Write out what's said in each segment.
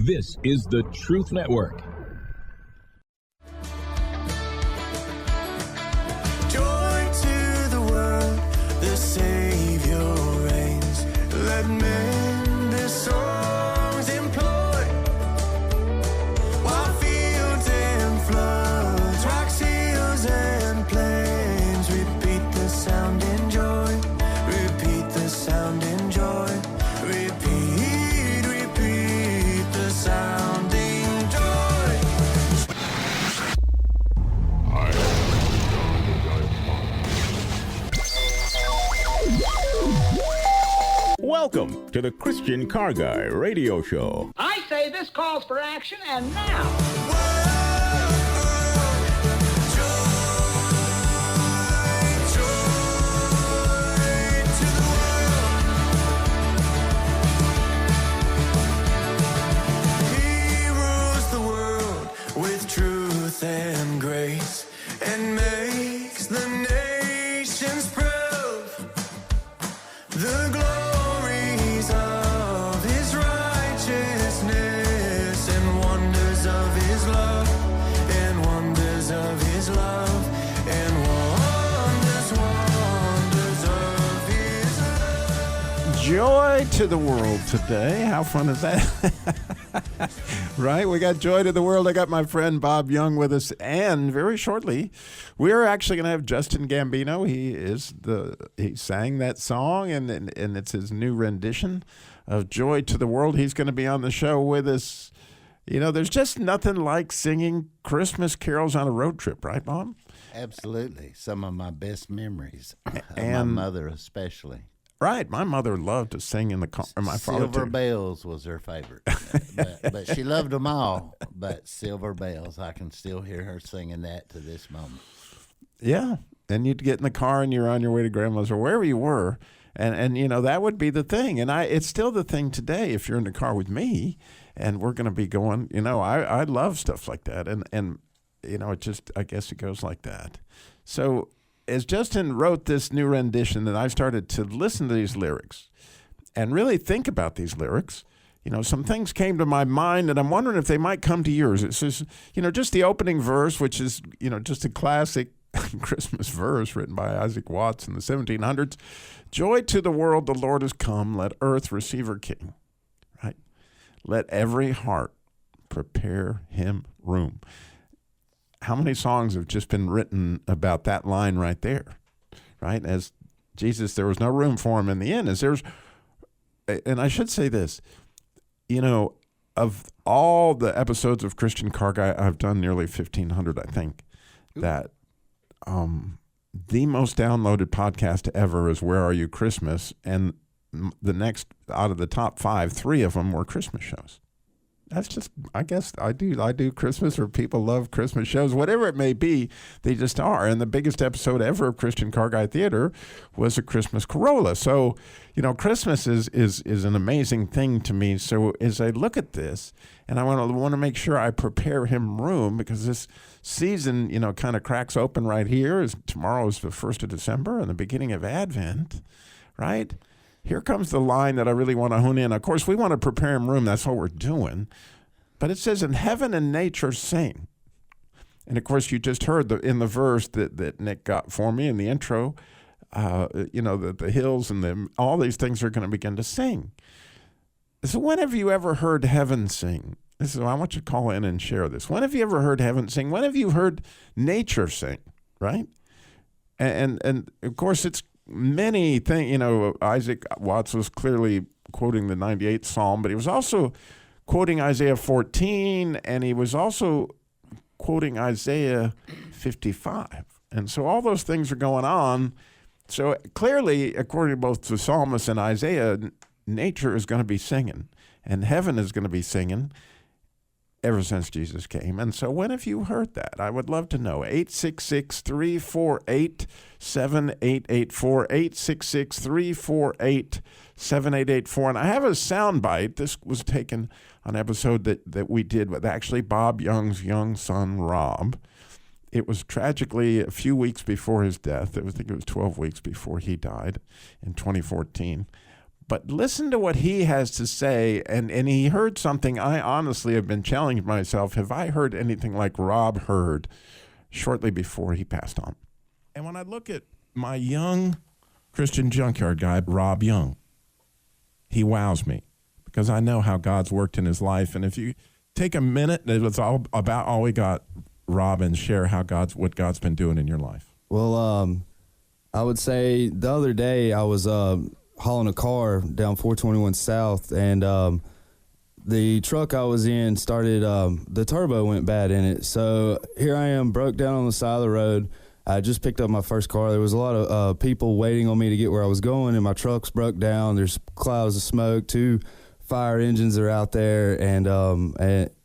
This is the Truth Network. Joy to the world, the Savior reigns. Let men their songs employ, while fields and floods, rocks, hills and plains repeat the sound in joy. Repeat the sound in joy. Repeat, repeat the sound in joy. Welcome to the Christian Car Guy Radio Show. I say this calls for action, and now. And grace, and makes the nations prove the glories of his righteousness, and wonders of his love, and wonders of his love, and wonders of his love. Joy to the world today. How fun is that? Right? We got Joy to the World. I got my friend Bob Young with us. And very shortly, we're actually going to have Justin Gambino. He sang that song, and it's his new rendition of Joy to the World. He's going to be on the show with us. You know, there's just nothing like singing Christmas carols on a road trip, right, Bob? Absolutely. Some of my best memories, And- my mother especially. Right. My mother loved to sing in the car. My father Silver too. Bells was her favorite. but she loved them all. But Silver Bells, I can still hear her singing that to this moment. Yeah. And you'd get in the car and you're on your way to grandma's or wherever you were. And you know, that would be the thing. And it's still the thing today if you're in the car with me and we're going to be going, you know, I love stuff like that. And you know, I guess it goes like that. So as Justin wrote this new rendition, that I started to listen to these lyrics and really think about these lyrics, you know, some things came to my mind, and I'm wondering if they might come to yours. It says, you know, just the opening verse, which is, you know, just a classic Christmas verse written by Isaac Watts in the 1700s. Joy to the world, the Lord has come. Let earth receive her King. Right? Let every heart prepare him room. How many songs have just been written about that line right there, right? As Jesus, there was no room for him in the inn. And I should say this, you know, of all the episodes of Christian Car Guy, I've done nearly 1,500, I think, that the most downloaded podcast ever is Where Are You Christmas? And the next, out of the top 5, 3 of them were Christmas shows. That's just, I guess I do Christmas, or people love Christmas shows, whatever it may be, they just are. And the biggest episode ever of Christian Car Guy Theater was a Christmas Corolla. So, you know, Christmas is an amazing thing to me. So as I look at this, and I want to make sure I prepare him room, because this season, you know, kind of cracks open right here. Tomorrow is the 1st of December and the beginning of Advent, right? Here comes the line that I really want to hone in. Of course, we want to prepare him room. That's what we're doing. But it says, in heaven and nature sing. And, of course, you just heard in the verse that Nick got for me in the intro, you know, the hills and all these things are going to begin to sing. So when have you ever heard heaven sing? I want you to call in and share this. When have you ever heard heaven sing? When have you heard nature sing, right? And of course, it's many things. You know, Isaac Watts was clearly quoting the 98th Psalm, but he was also quoting Isaiah 14, and he was also quoting Isaiah 55. And so all those things are going on. So clearly, according to both the psalmist and Isaiah, nature is going to be singing, and heaven is going to be singing ever since Jesus came. And so when have you heard that? I would love to know. 866-348-7884, 866-348-7884. And I have a sound bite. This was taken on an episode that we did with actually Bob Young's young son, Rob. It was tragically a few weeks before his death. I think it was 12 weeks before he died in 2014. But listen to what he has to say, and he heard something I honestly have been challenging myself. Have I heard anything like Rob heard shortly before he passed on? And when I look at my young Christian junkyard guy, Rob Young, he wows me because I know how God's worked in his life. And if you take a minute, it was all about all we got, Rob, and share what God's been doing in your life. Well, I would say the other day I was hauling a car down 421 South, and the truck I was in started, the turbo went bad in it. So here I am, broke down on the side of the road. I just picked up my first car. There was a lot of people waiting on me to get where I was going, and my truck's broke down. There's clouds of smoke. 2 fire engines are out there, and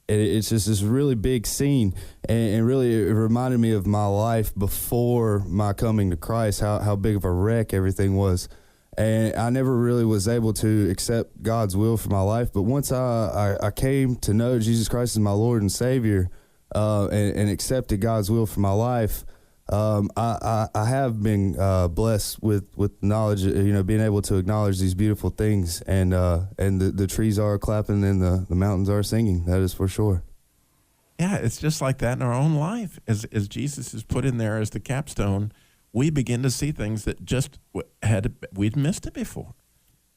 it's just this really big scene. And really, it reminded me of my life before my coming to Christ, how big of a wreck everything was. And I never really was able to accept God's will for my life. But once I came to know Jesus Christ as my Lord and Savior, and accepted God's will for my life, I have been blessed with knowledge, being able to acknowledge these beautiful things, and the trees are clapping and the mountains are singing. That is for sure. Yeah, it's just like that in our own life. As Jesus is put in there as the capstone, we begin to see things that just we'd missed it before.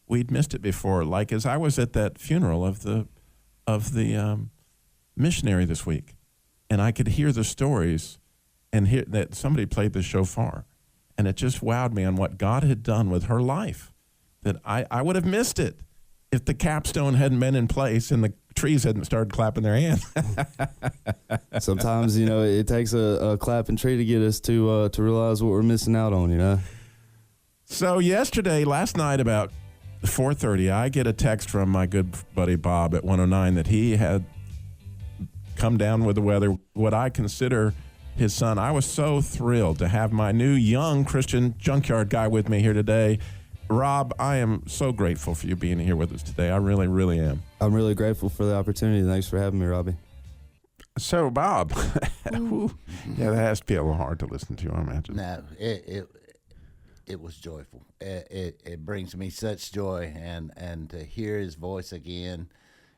We'd missed it before. Like as I was at that funeral of the missionary this week, and I could hear the stories, and hear that somebody played the shofar, and it just wowed me on what God had done with her life. That I would have missed it if the capstone hadn't been in place and the trees hadn't started clapping their hands. Sometimes, it takes a clapping tree to get us to realize what we're missing out on, So last night about 4:30, I get a text from my good buddy Bob at 109 that he had come down with the weather, what I consider his son. I was so thrilled to have my new young Christian junkyard guy with me here today. Rob, I am so grateful for you being here with us today. I really, really am. I'm really grateful for the opportunity. Thanks for having me, Robbie. So, Bob, that has to be a little hard to listen to, I imagine. No, it was joyful. It brings me such joy, and to hear his voice again.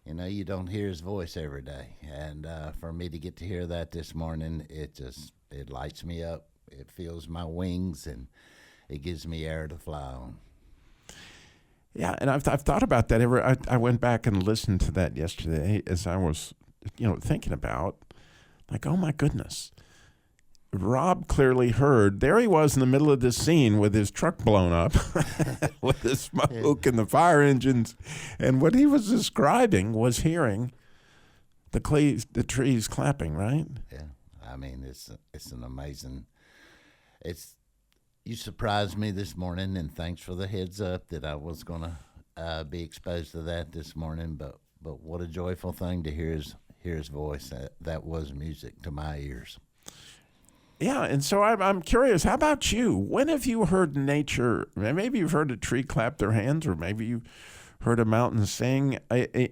You don't hear his voice every day, and for me to get to hear that this morning, it lights me up. It fills my wings, and it gives me air to fly on. Yeah, and I've thought about that. I went back and listened to that yesterday as I was, thinking about, like, oh my goodness. Rob clearly heard. There he was in the middle of this scene with his truck blown up, with the smoke and the fire engines, and what he was describing was hearing the trees clapping. Right? Yeah, I mean it's an amazing. You surprised me this morning, and thanks for the heads up that I was gonna be exposed to that this morning. But what a joyful thing to hear his voice. That was music to my ears. Yeah, and so I'm curious, how about you? When have you heard nature, maybe you've heard a tree clap their hands, or maybe you heard a mountain sing? The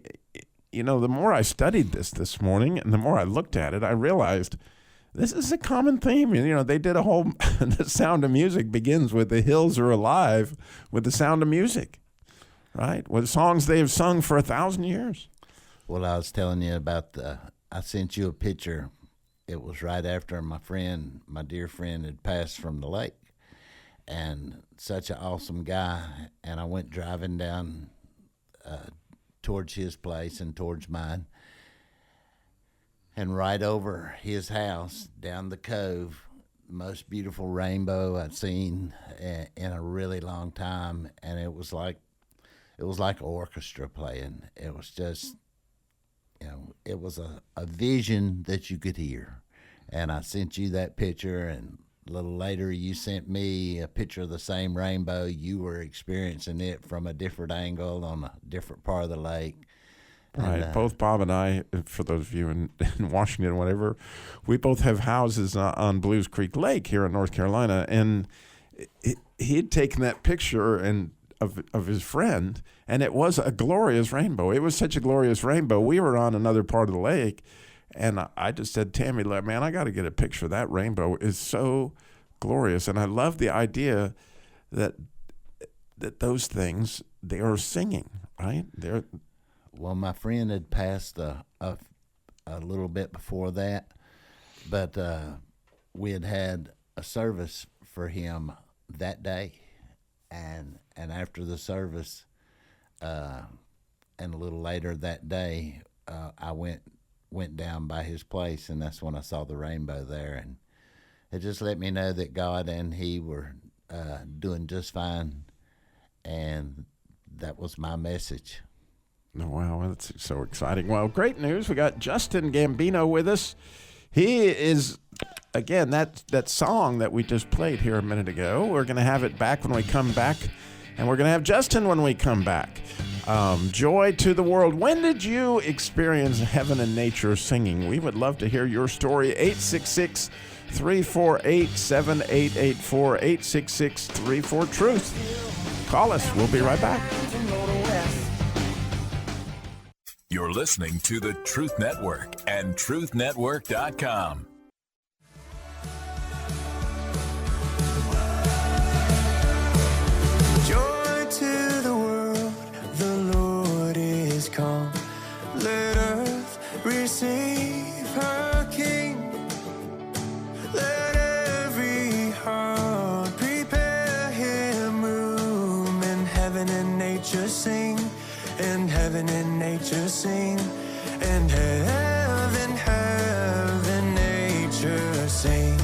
more I studied this morning and the more I looked at it, I realized this is a common theme. They did a whole, The Sound of Music begins with "The hills are alive with the sound of music," right? With songs they have sung for 1,000 years. Well, I was telling you about I sent you a picture. It was right after my dear friend, had passed from the lake, and such an awesome guy. And I went driving down towards his place and towards mine, and right over his house, down the cove, most beautiful rainbow I'd seen in a really long time. And it was like orchestra playing. It was just, it was a vision that you could hear. And I sent you that picture, and a little later you sent me a picture of the same rainbow. You were experiencing it from a different angle on a different part of the lake. Right. And, both Bob and I, for those of you in Washington, whatever, we both have houses on Blues Creek Lake here in North Carolina. And he had taken that picture of his friend, and it was a glorious rainbow. It was such a glorious rainbow. We were on another part of the lake, and I just said, Tammy, man, I got to get a picture. That rainbow is so glorious. And I love the idea that that those things, they are singing, right? They're Well, my friend had passed a little bit before that, but we had a service for him that day, and after the service, and a little later that day, I went down by his place, and that's when I saw the rainbow there, and it just let me know that God and he were doing just fine, and that was my message. Oh, wow, that's so exciting. Well, great news. We got Justin Gambino with us. He is, again, that song that we just played here a minute ago. We're going to have it back when we come back, and we're going to have Justin when we come back. Joy to the World. When did you experience heaven and nature singing? We would love to hear your story. 866-348-7884, 866-34-TRUTH. Call us. We'll be right back. You're listening to the Truth Network and truthnetwork.com. Joy to the world, the Lord is come. Let earth receive her King. Let every heart prepare him room, and heaven and nature sing, and heaven and nature sing, and heaven, nature sing.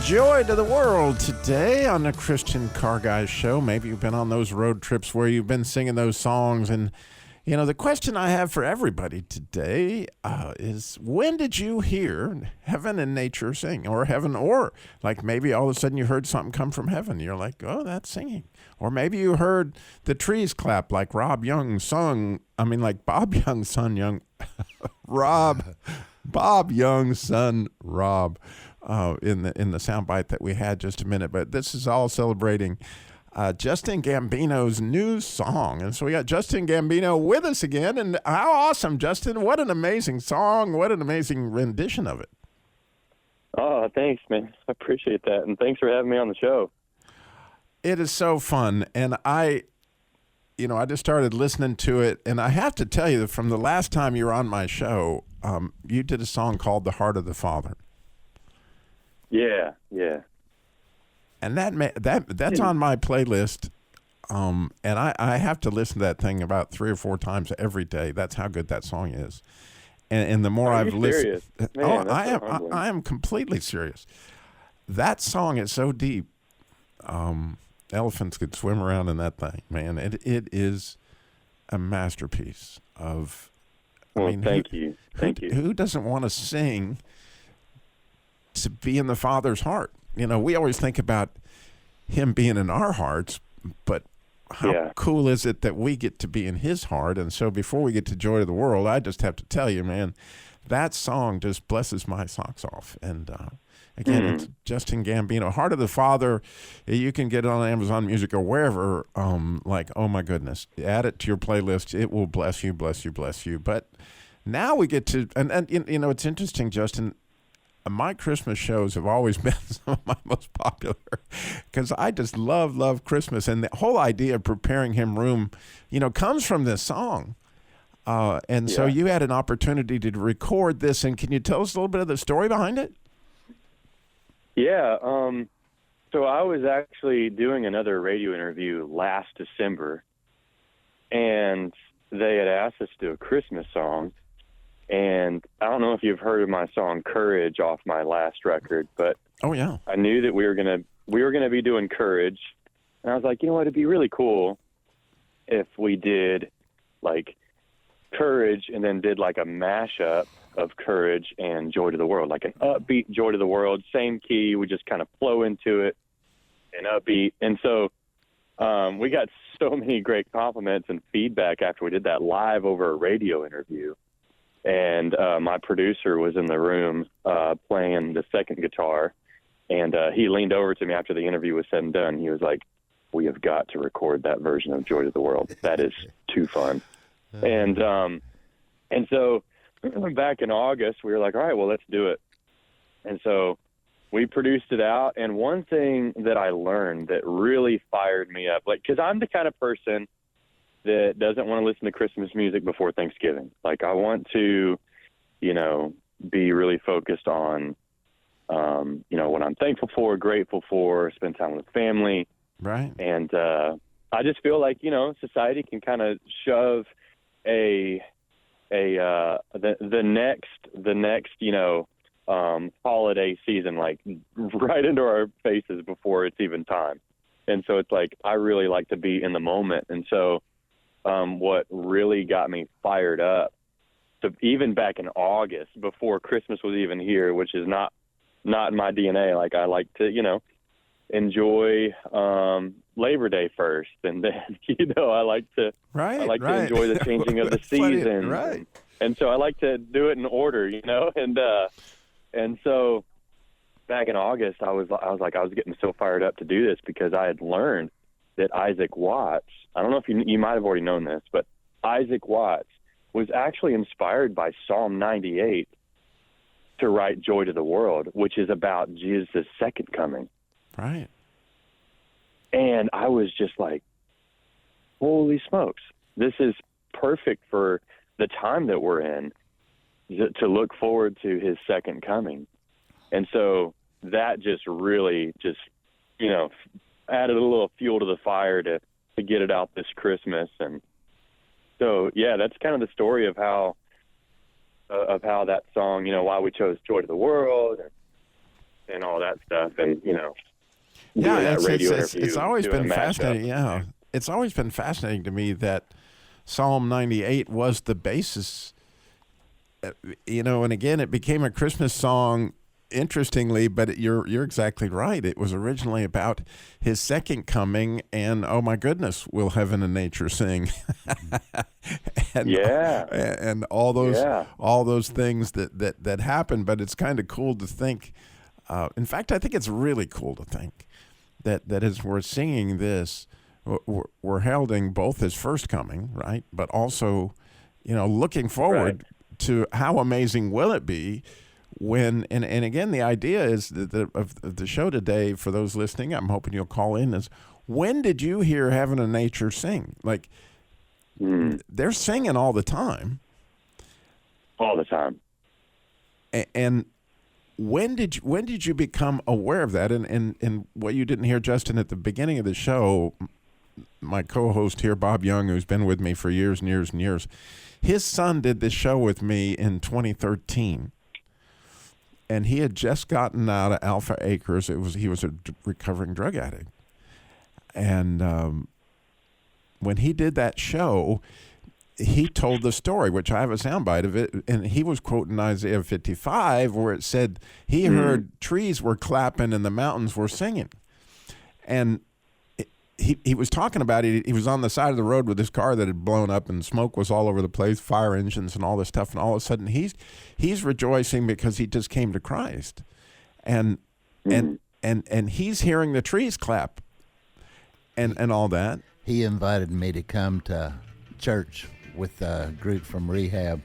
Joy to the world today on the Christian Car Guys show. Maybe you've been on those road trips where you've been singing those songs. And, you know, the question I have for everybody today is, when did you hear heaven and nature sing? Or heaven, or like maybe all of a sudden you heard something come from heaven. You're like, oh, that's singing. Or maybe you heard the trees clap like Bob Young sung. Bob Young's son Rob. In the soundbite that we had just a minute, but this is all celebrating Justin Gambino's new song, and so we got Justin Gambino with us again. And how awesome, Justin! What an amazing song! What an amazing rendition of it! Oh, thanks, man. I appreciate that, and thanks for having me on the show. It is so fun, and I just started listening to it, and I have to tell you that from the last time you were on my show, you did a song called "The Heart of the Father." Yeah. And that's on my playlist, and I have to listen to that thing about 3 or 4 times every day. That's how good that song is. And the more I've listened, I am completely serious. That song is so deep. Elephants could swim around in that thing, man. It is a masterpiece of. Thank you. Who doesn't want to sing to be in the Father's heart? We always think about him being in our hearts, but how cool is it that we get to be in his heart? And so before we get to Joy of the World, I just have to tell you, man, that song just blesses my socks off. And again, it's Justin Gambino, Heart of the Father. You can get it on Amazon Music or wherever. Oh my goodness, add it to your playlist. It will bless you, bless you, bless you. But now we get to, and it's interesting, Justin, my Christmas shows have always been some of my most popular because I just love Christmas. And the whole idea of preparing him room, comes from this song. So you had an opportunity to record this. And can you tell us a little bit of the story behind it? Yeah. So I was actually doing another radio interview last December, and they had asked us to do a Christmas song. And I don't know if you've heard of my song "Courage" off my last record, but I knew that we were gonna be doing "Courage," and I was like, it'd be really cool if we did like "Courage" and then did like a mashup of "Courage" and "Joy to the World," like an upbeat "Joy to the World," same key. We just kind of flow into it and upbeat, and so we got so many great compliments and feedback after we did that live over a radio interview. And my producer was in the room playing the second guitar, and he leaned over to me after the interview was said and done. He was like, "We have got to record that version of Joy to the World. That is too fun." And so back in August, we were like, all right, well, let's do it. And so we produced it out. And one thing that I learned that really fired me up, like, because I'm the kind of person that doesn't want to listen to Christmas music before Thanksgiving. Like, I want to, you know, be really focused on, you know, what I'm thankful for, grateful for, spend time with family. Right. And I just feel like, you know, society can kind of shove the next, you know, holiday season, like, right into our faces before it's even time. And so it's like, I really like to be in the moment. And so what really got me fired up, so even back in August, before Christmas was even here, which is not in my DNA, like, I like to, you know, enjoy Labor Day first, and then, you know, I like to enjoy the changing of the season, right? And so I like to do it in order, you know, and so back in August, I was getting so fired up to do this because I had learned that Isaac Watts, I don't know if you might have already known this, but Isaac Watts was actually inspired by Psalm 98 to write Joy to the World, which is about Jesus' second coming. Right. And I was just like, holy smokes, this is perfect for the time that we're in, to look forward to his second coming. And so that just really just, you know, added a little fuel to the fire to get it out this Christmas. And so, yeah, that's kind of the story of how that song, you know, why we chose Joy to the World and all that stuff. And, you know, yeah, it's always been fascinating. Yeah, it's always been fascinating to me that Psalm 98 was the basis, you know, and again, it became a Christmas song, interestingly, but you're exactly right. It was originally about his second coming, and oh my goodness, will heaven and nature sing? and all those things that happen. But it's kind of cool to think. In fact, I think it's really cool to think that as we're singing this, we're heralding both his first coming, right? But also, you know, looking forward to how amazing will it be when, and again, the idea is that of the show today, for those listening, I'm hoping you'll call in, is when did you hear heaven and nature sing? Like, they're singing all the time. All the time. And when did you become aware of that? And what you didn't hear, Justin, at the beginning of the show, my co-host here, Bob Young, who's been with me for years and years and years, his son did this show with me in 2013. And he had just gotten out of Alpha Acres. He was a recovering drug addict. And when he did that show, he told the story, which I have a soundbite of it, and he was quoting Isaiah 55, where it said he heard trees were clapping and the mountains were singing. And he was talking about it. He was on the side of the road with his car that had blown up, and smoke was all over the place, fire engines and all this stuff. And all of a sudden, he's rejoicing because he just came to Christ, and he's hearing the trees clap, and all that. He invited me to come to church with a group from rehab,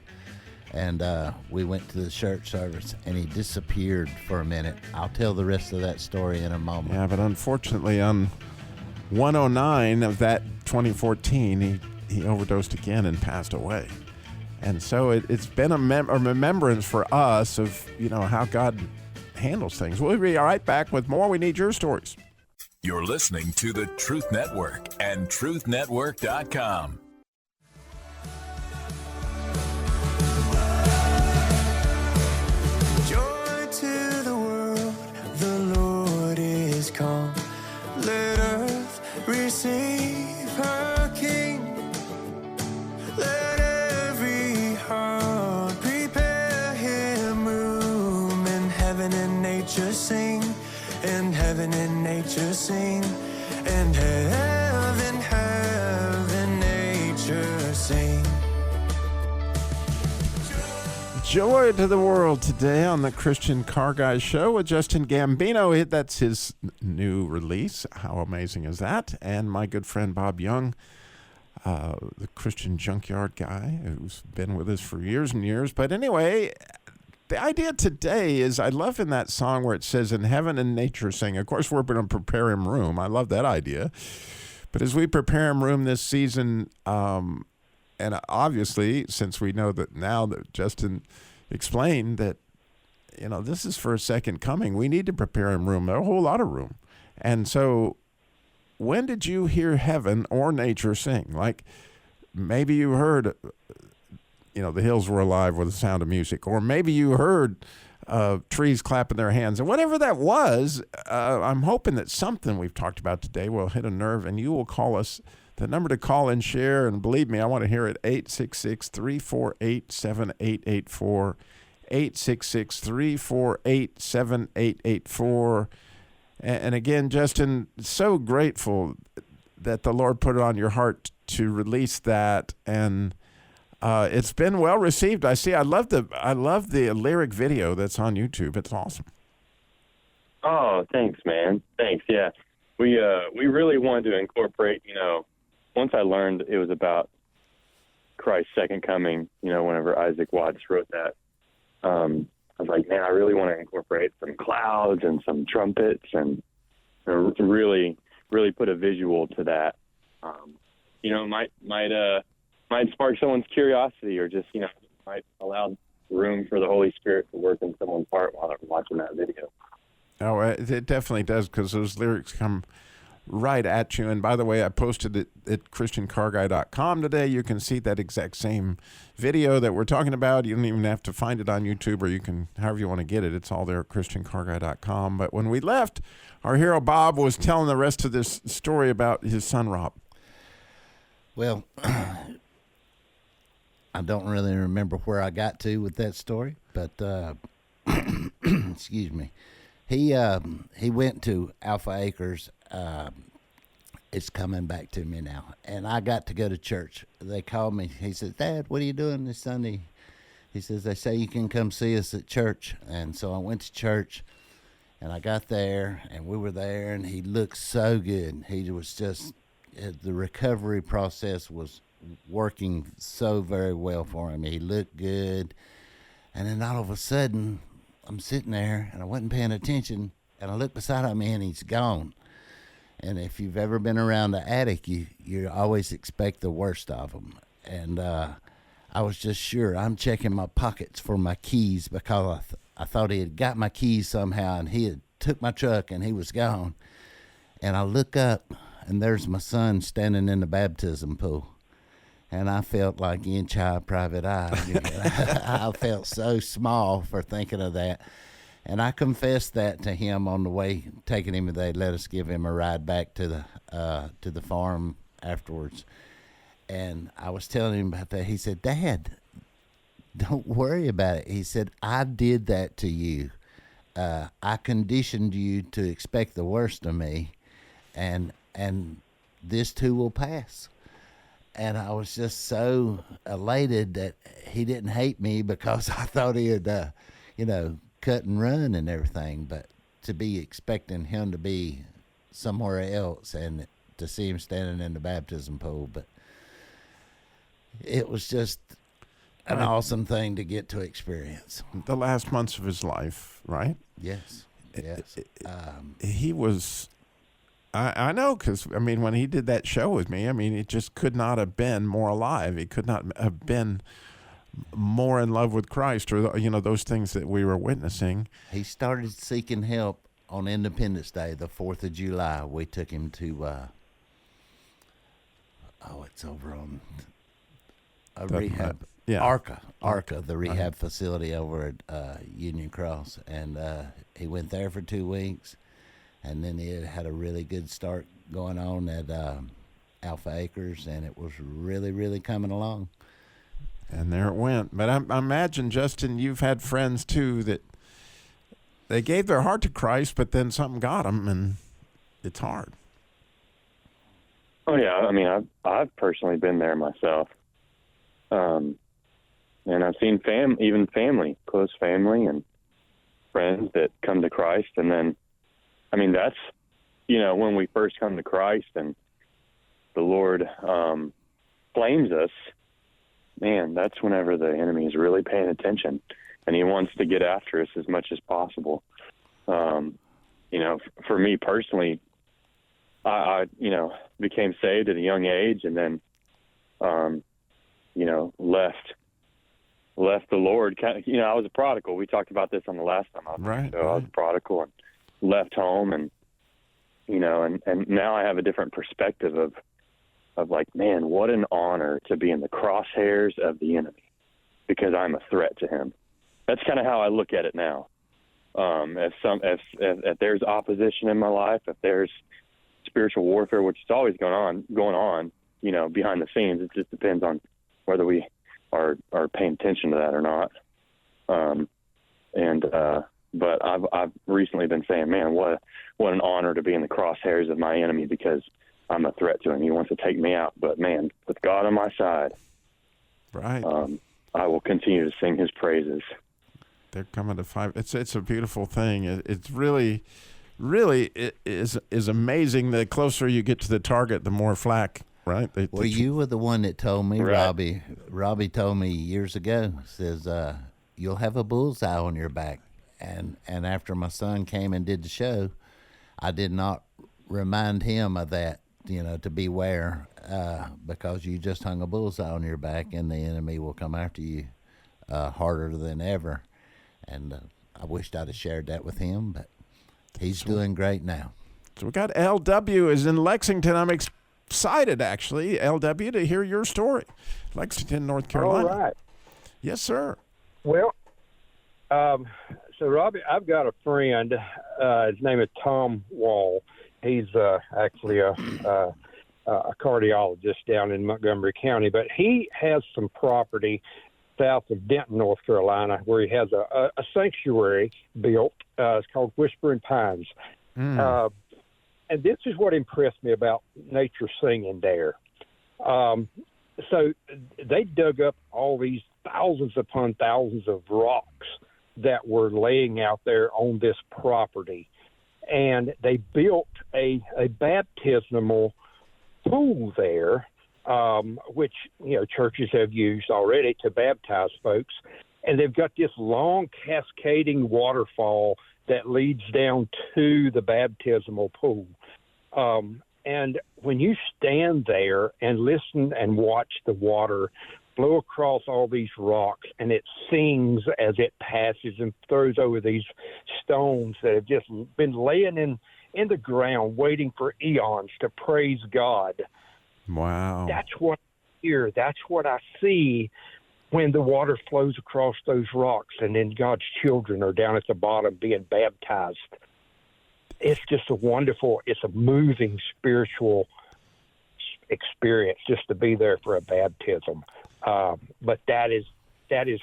and we went to the church service, and he disappeared for a minute. I'll tell the rest of that story in a moment. Yeah, but unfortunately, on 109 of that 2014, he overdosed again and passed away. And so it's been a remembrance for us of, you know, how God handles things. We'll be right back with more. We need your stories. You're listening to the Truth Network and truthnetwork.com. Joy to the world, the Lord is come. Let earth receive her King. Let every heart prepare him room. And heaven and nature sing, and heaven and nature sing, and heaven, nature sing. Joy to the world today on the Christian Car Guy Show with Justin Gambino. That's his new release. How amazing is that? And my good friend Bob Young, the Christian Junkyard Guy, who's been with us for years and years. But anyway, the idea today is, I love in that song where it says, "In heaven and nature sing." Of course, we're going to prepare him room. I love that idea. But as we prepare him room this season, and obviously, since we know that now that Justin explained that, this is for a second coming, we need to prepare him room, a whole lot of room. And so, when did you hear heaven or nature sing? Like, maybe you heard, the hills were alive with the sound of music, or maybe you heard trees clapping their hands, and whatever that was, I'm hoping that something we've talked about today will hit a nerve, and you will call us. The number to call and share, and believe me, I want to hear it, 866-348-7884, 866-348-7884. And again, Justin, so grateful that the Lord put it on your heart to release that, and it's been well received. I see. I love the lyric video that's on YouTube. It's awesome. Oh, thanks, man. Thanks. Yeah, we really wanted to incorporate. Once I learned it was about Christ's second coming, whenever Isaac Watts wrote that, I was like, man, I really want to incorporate some clouds and some trumpets and really, really put a visual to that. Might spark someone's curiosity, or just, might allow room for the Holy Spirit to work in someone's heart while they're watching that video. Oh, it definitely does, because those lyrics come right at you. And by the way, I posted it at ChristianCarGuy.com today. You can see that exact same video that we're talking about. You don't even have to find it on YouTube, or you can, however you want to get it. It's all there at ChristianCarGuy.com. But when we left, our hero Bob was telling the rest of this story about his son Rob. Well, I don't really remember where I got to with that story, but excuse me. He went to Alpha Acres. It's coming back to me now, and I got to go to church. They called me. He says, "Dad, what are you doing this Sunday?" He says, "They say you can come see us at church." And so I went to church, and I got there, and we were there, and he looked so good. He was just, the recovery process was working so very well for him. He looked good. And then all of a sudden, I'm sitting there, and I wasn't paying attention, and I look beside him, and he's gone. And if you've ever been around the attic, you always expect the worst of them. And I was just sure. I'm checking my pockets for my keys, because I thought he had got my keys somehow, and he had took my truck, and he was gone. And I look up, and there's my son standing in the baptism pool. And I felt like inch high private eye. I felt so small for thinking of that. And I confessed that to him on the way, taking him. They let us give him a ride back to the farm afterwards. And I was telling him about that. He said, "Dad, don't worry about it." He said, "I did that to you. I conditioned you to expect the worst of me, and this too will pass." And I was just so elated that he didn't hate me, because I thought he had, cut and run and everything. But to be expecting him to be somewhere else, and to see him standing in the baptism pool. But it was just an awesome thing to get to experience. The last months of his life, right? Yes. Yes. He was... I know, because, when he did that show with me, it just could not have been more alive. He could not have been more in love with Christ, or, those things that we were witnessing. He started seeking help on Independence Day, the 4th of July. We took him to, it's over on a rehab. ARCA, the rehab facility over at Union Cross. And he went there for 2 weeks. And then he had a really good start going on at Alpha Acres, and it was really, really coming along. And there it went. But I imagine, Justin, you've had friends, too, that they gave their heart to Christ, but then something got them, and it's hard. Oh, yeah. I've personally been there myself. And I've seen family, close family and friends that come to Christ, and then that's, when we first come to Christ and the Lord flames us, man, that's whenever the enemy is really paying attention. and He wants to get after us as much as possible. For me personally, I became saved at a young age, and then, left the Lord. I was a prodigal. We talked about this on the last time I was right. So I was a prodigal and left home, and and now I have a different perspective of like, man, what an honor to be in the crosshairs of the enemy, because I'm a threat to him. That's kind of how I look at it now. If there's opposition in my life, if there's spiritual warfare, which is always going on, behind the scenes, it just depends on whether we are paying attention to that or not. But I've recently been saying, man, what an honor to be in the crosshairs of my enemy, because I'm a threat to him. He wants to take me out, but man, with God on my side, right, I will continue to sing His praises. They're coming to 5. It's a beautiful thing. It's really it is amazing. The closer you get to the target, the more flack. Right. You were the one that told me, right. Robbie. Robbie told me years ago. Says you'll have a bullseye on your back. And after my son came and did the show, I did not remind him of that. To beware, because you just hung a bullseye on your back, and the enemy will come after you harder than ever. And I wished I'd have shared that with him, but he's doing great now. So we got LW is in Lexington. I'm excited, actually, LW, to hear your story. Lexington, North Carolina. All right. Yes, sir. Well, so Robbie, I've got a friend. His name is Tom Wall. He's actually a cardiologist down in Montgomery County, but he has some property south of Denton, North Carolina, where he has a sanctuary built. It's called Whispering Pines. And this is what impressed me about nature singing there. So they dug up all these thousands upon thousands of rocks that were laying out there on this property. And they built a baptismal pool there, which, churches have used already to baptize folks. And they've got this long cascading waterfall that leads down to the baptismal pool. And when you stand there and listen and watch the water flow across all these rocks, and it sings as it passes and throws over these stones that have just been laying in the ground waiting for eons to praise God. Wow. That's what I hear. That's what I see when the water flows across those rocks, and then God's children are down at the bottom being baptized. It's just it's a moving spiritual experience just to be there for a baptism. But that is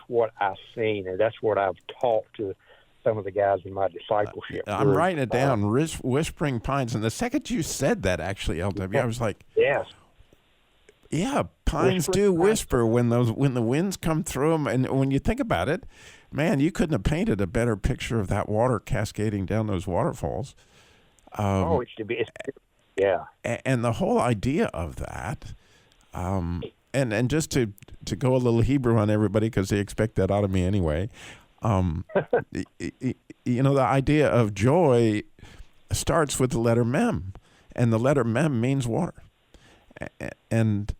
what I've seen, and that's what I've taught to some of the guys in my discipleship. I'm writing it down, Whispering Pines. And the second you said that, actually, LW, I was like, yes. Yeah, pines do whisper when the winds come through them. And when you think about it, man, you couldn't have painted a better picture of that water cascading down those waterfalls. Yeah. And the whole idea of that, and just to go a little Hebrew on everybody, because they expect that out of me anyway, the idea of joy starts with the letter Mem, and the letter Mem means water. And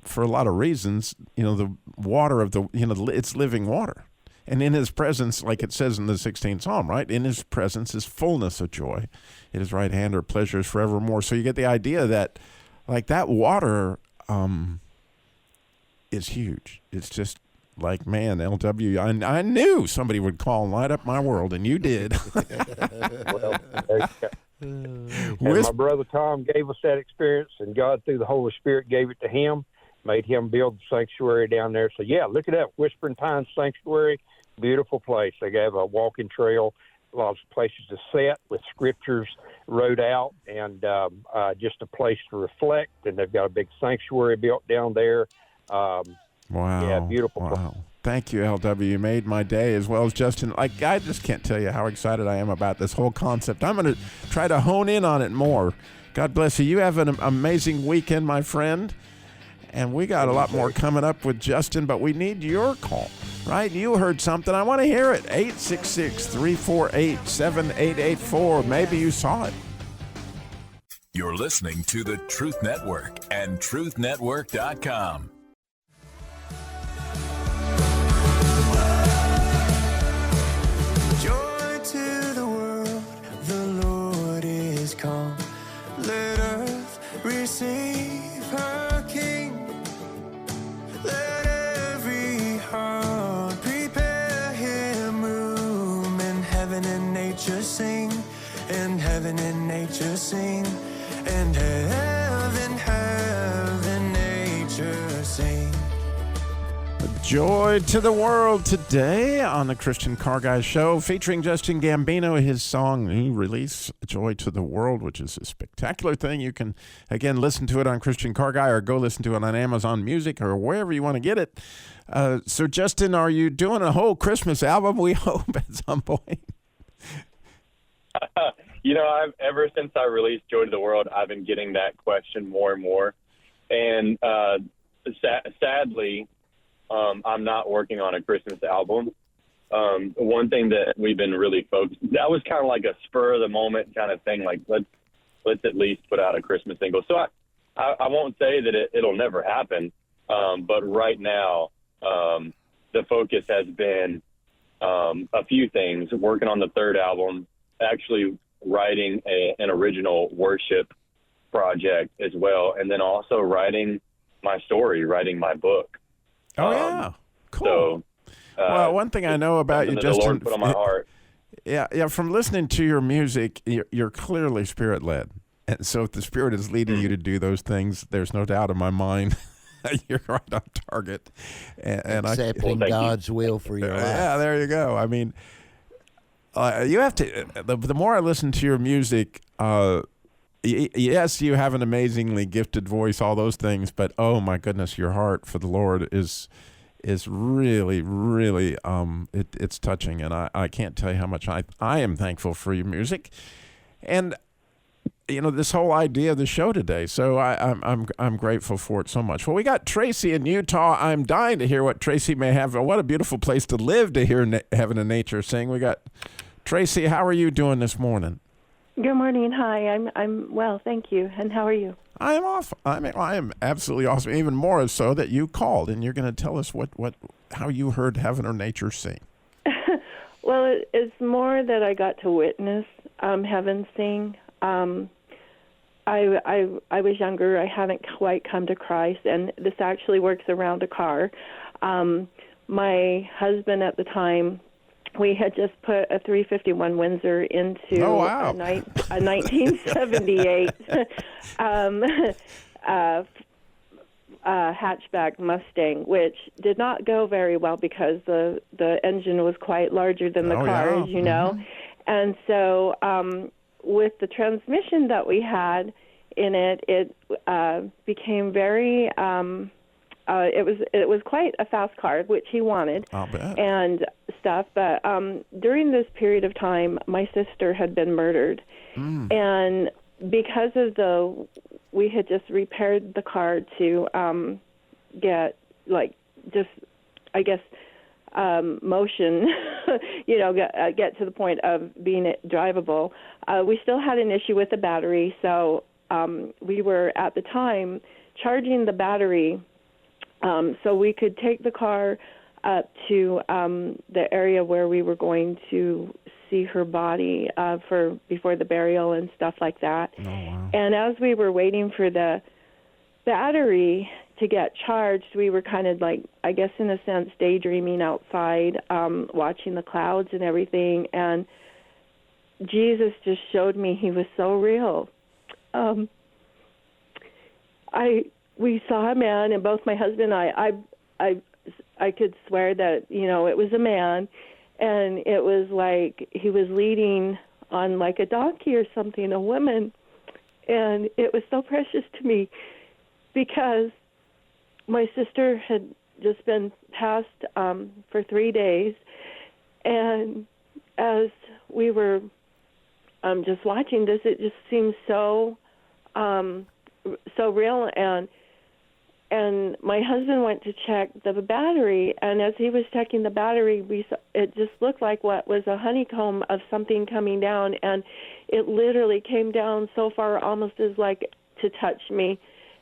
for a lot of reasons, the water of it's living water. And in his presence, like it says in the 16th Psalm, right? In his presence is fullness of joy. At his right hand are pleasures forevermore. So you get the idea that, like, that water is huge. It's just like, man, LW, I knew somebody would call and light up my world, and you did. And my brother Tom gave us that experience, and God, through the Holy Spirit, gave it to him, made him build the sanctuary down there. So, yeah, look at that Whispering Pines Sanctuary. Beautiful place. They have a walking trail, lots of places to sit with scriptures wrote out, and just a place to reflect. And they've got a big sanctuary built down there. Wow. Yeah, beautiful. Wow. Thank you, LW. You made my day, as well as Justin. Like, I just can't tell you how excited I am about this whole concept. I'm going to try to hone in on it more. God bless you. You have an amazing weekend, my friend. And we got a lot more coming up with Justin, but we need your call. right? You heard something. I want to hear it. 866-348-7884. Maybe you saw it. You're listening to the Truth Network and truthnetwork.com. Joy to the world, the Lord is come. Let earth receive her King. Let every heart prepare him room. And heaven and nature sing, and heaven and nature sing, and heaven, nature sing. Joy to the world today on the Christian Car Guy Show, featuring Justin Gambino, his song he released, Joy to the World, which is a spectacular thing. You can, again, listen to it on Christian Car Guy or go listen to it on Amazon Music or wherever you want to get it. So, Justin, are you doing a whole Christmas album, we hope, at some point? Ever since I released Joy to the World, I've been getting that question more and more. And sadly, I'm not working on a Christmas album. One thing that we've been really focused, that was kind of like a spur of the moment kind of thing. Like, let's at least put out a Christmas single. So I won't say that it'll never happen. But right now, the focus has been a few things: working on the third album, actually writing an original worship project as well, and then also writing my story, writing my book. Oh, yeah. Cool. So, well, one thing I know about you, Justin, the Lord put on my heart. Yeah, from listening to your music, you're clearly Spirit-led. And so if the Spirit is leading you to do those things, there's no doubt in my mind you're right on target. And accepting God's will for your life. Yeah, there you go. I mean, you have to, the more I listen to your music, yes, you have an amazingly gifted voice, all those things, but oh my goodness, your heart for the Lord is really, really, it's touching, and I can't tell you how much I am thankful for your music, and this whole idea of the show today. So I'm grateful for it so much. Well, we got Tracy in Utah. I'm dying to hear what Tracy may have. What a beautiful place to live to hear Heaven and Nature sing. We got Tracy. How are you doing this morning? Good morning. Hi. I'm well, thank you. And how are you? I am absolutely awesome. Even more so that you called and you're going to tell us how you heard Heaven or Nature sing. Well, it's more that I got to witness heaven sing. I was younger. I hadn't quite come to Christ, and this actually works around a car. My husband at the time, we had just put a 351 Windsor into a 1978 hatchback Mustang, which did not go very well because the engine was quite larger than the car, as you know. Mm-hmm. And so with the transmission that we had in it, it became very it was quite a fast car, which he wanted, I'll bet. And stuff. But during this period of time, my sister had been murdered, and because of we had just repaired the car to get motion, get to the point of being drivable. We still had an issue with the battery, so we were at the time charging the battery so we could take the car up to the area where we were going to see her body before the burial and stuff like that. Oh, wow. And as we were waiting for the battery to get charged, we were kind of like, I guess in a sense, daydreaming outside, watching the clouds and everything. And Jesus just showed me he was so real. We saw a man, and both my husband and I could swear that, it was a man, and it was like he was leading on like a donkey or something, a woman. And it was so precious to me because my sister had just been passed for 3 days, and as we were just watching this, it just seemed so real. And and my husband went to check the battery, and as he was checking the battery, it just looked like what was a honeycomb of something coming down, and it literally came down so far almost as like to touch me.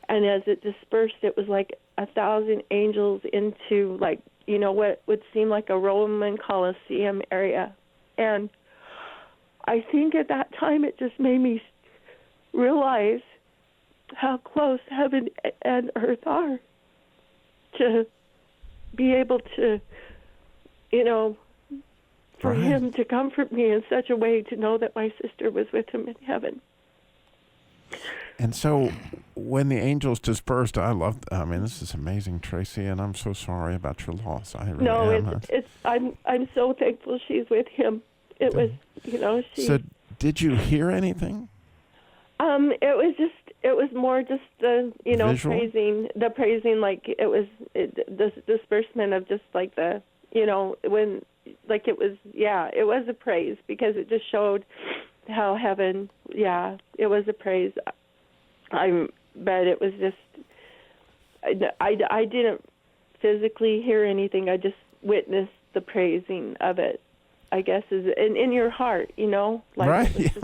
And as it dispersed, it was like 1,000 angels into, like, you know, what would seem like a Roman Colosseum area. And I think at that time it just made me realize how close heaven and earth are, to be able to, you know, for Right. him to comfort me in such a way to know that my sister was with him in heaven. And so when the angels dispersed, I mean, this is amazing, Tracy, and I'm so sorry about your loss. I really am. I'm so thankful she's with him. It was, you know, So did you hear anything? It was more just the, you know, Visual? praising, like it was the disbursement of just like the, you know, when, like it was a praise, because it just showed how heaven, it was a praise. But it was just, I didn't physically hear anything. I just witnessed the praising of it, I guess, is in your heart, you know? Like, Right?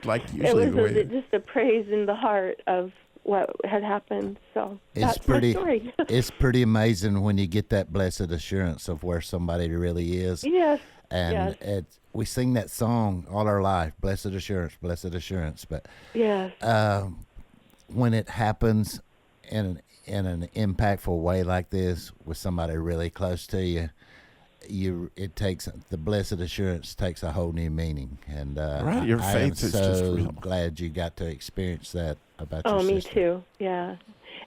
Like usually it the was way. just a praise in the heart of what had happened. So It's that's my story. It's pretty amazing when you get that blessed assurance of where somebody really is. Yes. And yes. we sing that song all our life, blessed assurance, but Yes. when it happens in an impactful way like this with somebody really close to you, the blessed assurance takes a whole new meaning. And Right, your faith is just so real. glad you got to experience that about your Oh, me sister. too. Yeah.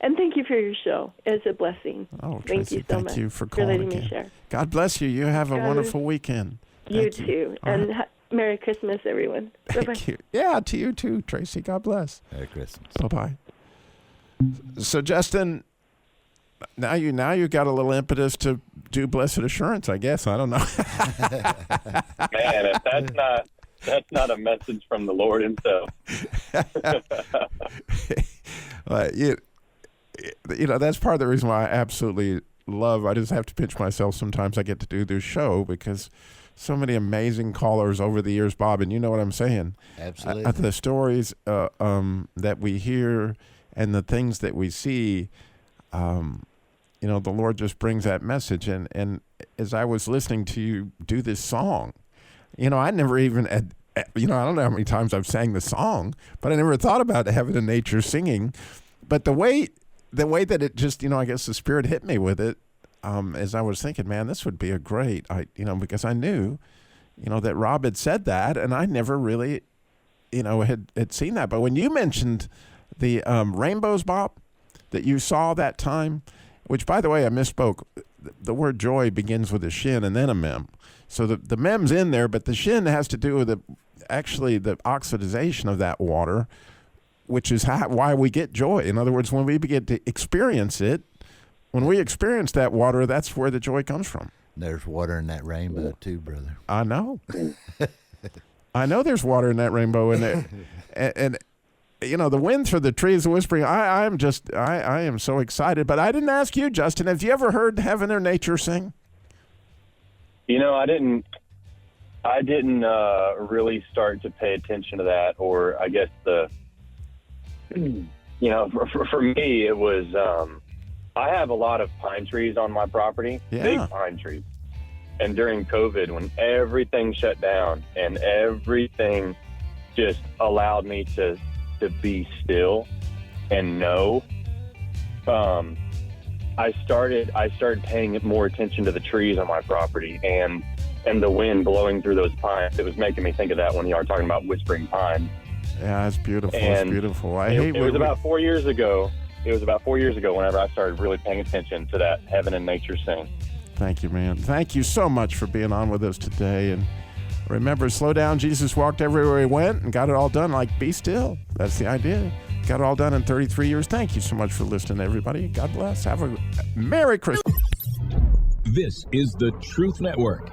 And thank you for your show. It's a blessing. Oh, thank Tracy, you so much. thank you for for calling letting again. me share. God bless you. You have a God wonderful weekend. You Thank too. All And right. Merry Christmas, everyone. Bye-bye. Thank you. Yeah, to you too, Tracy. God bless. Merry Christmas. Bye-bye. So, Justin, now you got a little impetus to do blessed assurance, I guess. I don't know. Man, if that's not a message from the Lord himself. You know, that's part of the reason why I absolutely love. I just have to pinch myself sometimes. I get to do this show because so many amazing callers over the years, Bob, and you know what I'm saying. Absolutely. The stories that we hear and the things that we see, you know, the Lord just brings that message. And as I was listening to you do this song, you know, I never even had, you know, I don't know how many times I've sang the song, but I never thought about heaven and nature singing. But the way that it just, you know, I guess the Spirit hit me with it, as I was thinking, man, this would be a great, you know, because I knew, you know, that Rob had said that, and I never really, you know, had seen that. But when you mentioned the rainbows, Bob, that you saw that time, which, by the way, I misspoke. The word joy begins with a shin and then a mem. So the mem's in there, but the shin has to do with the oxidization of that water, which is why we get joy. In other words, when we begin to experience it, when we experience that water, that's where the joy comes from. There's water in that rainbow too, brother. I know. I know there's water in that rainbow, and you know, the wind through the trees whispering. I am so excited. But I didn't ask you, Justin. Have you ever heard heaven or nature sing? You know, I didn't really start to pay attention to that, or I guess you know, for me, it was, I have a lot of pine trees on my property, big pine trees. And during COVID, when everything shut down and everything just allowed me to be still and know, I started paying more attention to the trees on my property and the wind blowing through those pines. It was making me think of that when you are talking about whispering pines. Yeah, it's beautiful. And it's beautiful. It was about 4 years ago. It was about 4 years ago whenever I started really paying attention to that heaven and nature sing. Thank you, man. Thank you so much for being on with us today. And remember, slow down. Jesus walked everywhere he went and got it all done. Like, be still. That's the idea. Got it all done in 33 years. Thank you so much for listening, everybody. God bless. Have a Merry Christmas. This is the Truth Network.